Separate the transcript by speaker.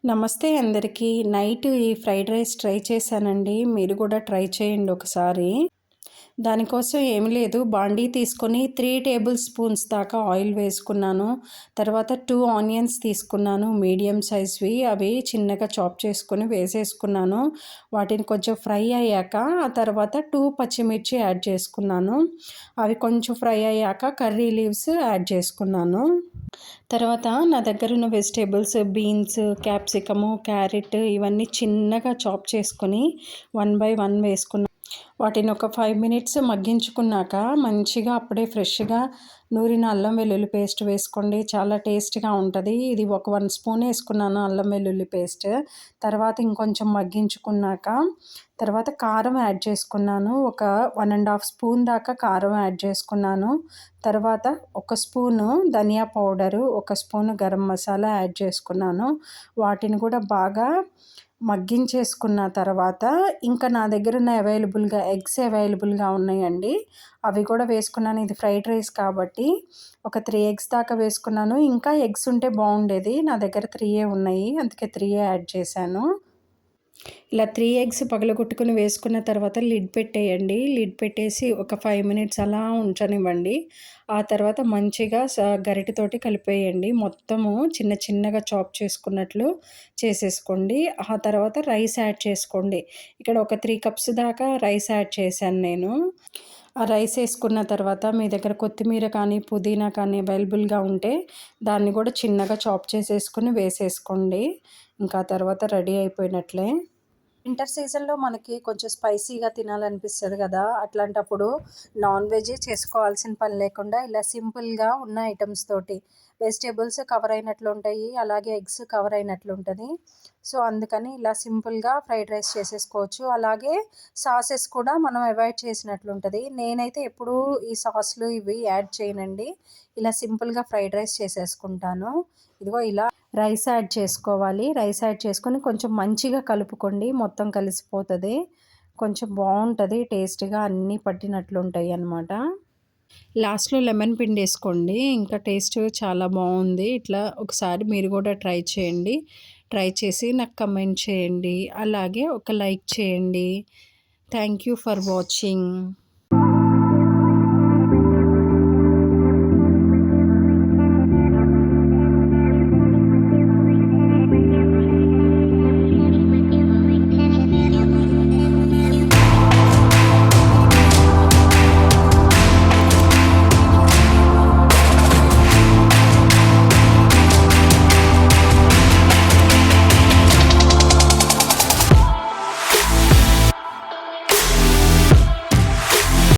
Speaker 1: నమస్తే అందరికీ. నైట్ ఈ ఫ్రైడ్ రైస్ ట్రై చేశానండి. మీరు కూడా ట్రై చేయండి ఒకసారి. దానికోసం ఏమి లేదు, బాండీ తీసుకొని 3 టేబుల్ స్పూన్స్ దాకా ఆయిల్ వేసుకున్నాను. తర్వాత 2 ఆనియన్స్ తీసుకున్నాను మీడియం సైజ్వి. అవి చిన్నగా చాప్ చేసుకొని వేసేసుకున్నాను. వాటిని కొంచెం ఫ్రై అయ్యాక ఆ తర్వాత 2 పచ్చిమిర్చి యాడ్ చేసుకున్నాను. అవి కొంచెం ఫ్రై అయ్యాక కర్రీ లీవ్స్ యాడ్ చేసుకున్నాను. తర్వాత నా దగ్గర ఉన్న వెజిటేబుల్స్ బీన్స్, క్యాప్సికము, క్యారెట్ ఇవన్నీ చిన్నగా చాప్ చేసుకొని 1 బై 1 వేసుకున్నాను. వాటిని ఒక 5 మినిట్స్ మగ్గించుకున్నాక మంచిగా అప్పుడే ఫ్రెష్గా నూరిన అల్లం వెల్లుల్లి పేస్ట్ వేసుకోండి. చాలా టేస్ట్గా ఉంటుంది. ఇది ఒక 1 స్పూన్ వేసుకున్నాను అల్లం వెల్లుల్లి పేస్ట్. తర్వాత ఇంకొంచెం మగ్గించుకున్నాక తర్వాత కారం యాడ్ చేసుకున్నాను. ఒక 1.5 స్పూన్ దాకా కారం యాడ్ చేసుకున్నాను. తర్వాత 1 స్పూను ధనియా powder, 1 spoon garam masala add చేసుకున్నాను. వాటిని కూడా బాగా మగ్గించేసుకున్న తర్వాత ఇంకా నా దగ్గర ఉన్న ఎగ్స్ అవైలబుల్గా ఉన్నాయండి. అవి కూడా వేసుకున్నాను. ఇది ఫ్రైడ్ రైస్ కాబట్టి ఒక 3 ఎగ్స్ దాకా వేసుకున్నాను. ఇంకా ఎగ్స్ ఉంటే బాగుండేది. నా దగ్గర 3 ఉన్నాయి, అందుకే 3 యాడ్ చేశాను. ఇలా 3 ఎగ్స్ పగలగొట్టుకుని వేసుకున్న తర్వాత లిడ్ పెట్టేయండి. లిడ్ పెట్టేసి ఒక 5 మినిట్స్ అలా ఉంచనివ్వండి. ఆ తర్వాత మంచిగా గరిటెతోటి కలిపేయండి. మొత్తము చిన్న చిన్నగా చాప్ చేసుకున్నట్లు చేసేసుకోండి. ఆ తర్వాత రైస్ యాడ్ చేసుకోండి. ఇక్కడ ఒక 3 కప్స్ దాకా రైస్ యాడ్ చేశాను నేను. ఆ రైస్ వేసుకున్న తర్వాత మీ దగ్గర కొత్తిమీర కానీ పుదీనా కానీ అవైలబుల్గా ఉంటే దాన్ని కూడా చిన్నగా చాప్ చేసేసుకొని వేసేసుకోండి. ఇంకా తర్వాత రెడీ అయిపోయినట్లే. వింటర్ సీజన్లో మనకి కొంచెం స్పైసీగా తినాలనిపిస్తుంది కదా, అట్లాంటప్పుడు నాన్ వెజ్ చేసుకోవాల్సిన పని లేకుండా ఇలా సింపుల్గా ఉన్న ఐటమ్స్ తోటి వెజిటేబుల్స్ కవర్ అయినట్లు ఉంటాయి, అలాగే ఎగ్స్ కవర్ అయినట్లు ఉంటుంది. సో అందుకని ఇలా సింపుల్గా ఫ్రైడ్ రైస్ చేసేసుకోవచ్చు. అలాగే సాసెస్ కూడా మనం అవాయిడ్ చేసినట్లు ఉంటుంది. నేనైతే ఎప్పుడూ ఈ సాస్లు ఇవి యాడ్ చేయనండి. ఇలా సింపుల్గా ఫ్రైడ్ రైస్ చేసేసుకుంటాను. ఇదిగో ఇలా రైస్ యాడ్ చేసుకోవాలి. రైస్ యాడ్ చేసుకొని కొంచెం మంచిగా కలుపుకోండి, మొత్తం కలిసిపోతుంది. కొంచెం బాగుంటుంది, టేస్ట్గా అన్నీ పట్టినట్లు ఉంటాయి అన్నమాట. లాస్ట్లో లెమన్ పిండి వేసుకోండి, ఇంకా టేస్ట్ చాలా బాగుంది. ఇట్లా ఒకసారి మీరు కూడా ట్రై చేయండి. ట్రై చేసి నాకు కమెంట్ చేయండి, అలాగే ఒక లైక్ చేయండి. Thank you for watching.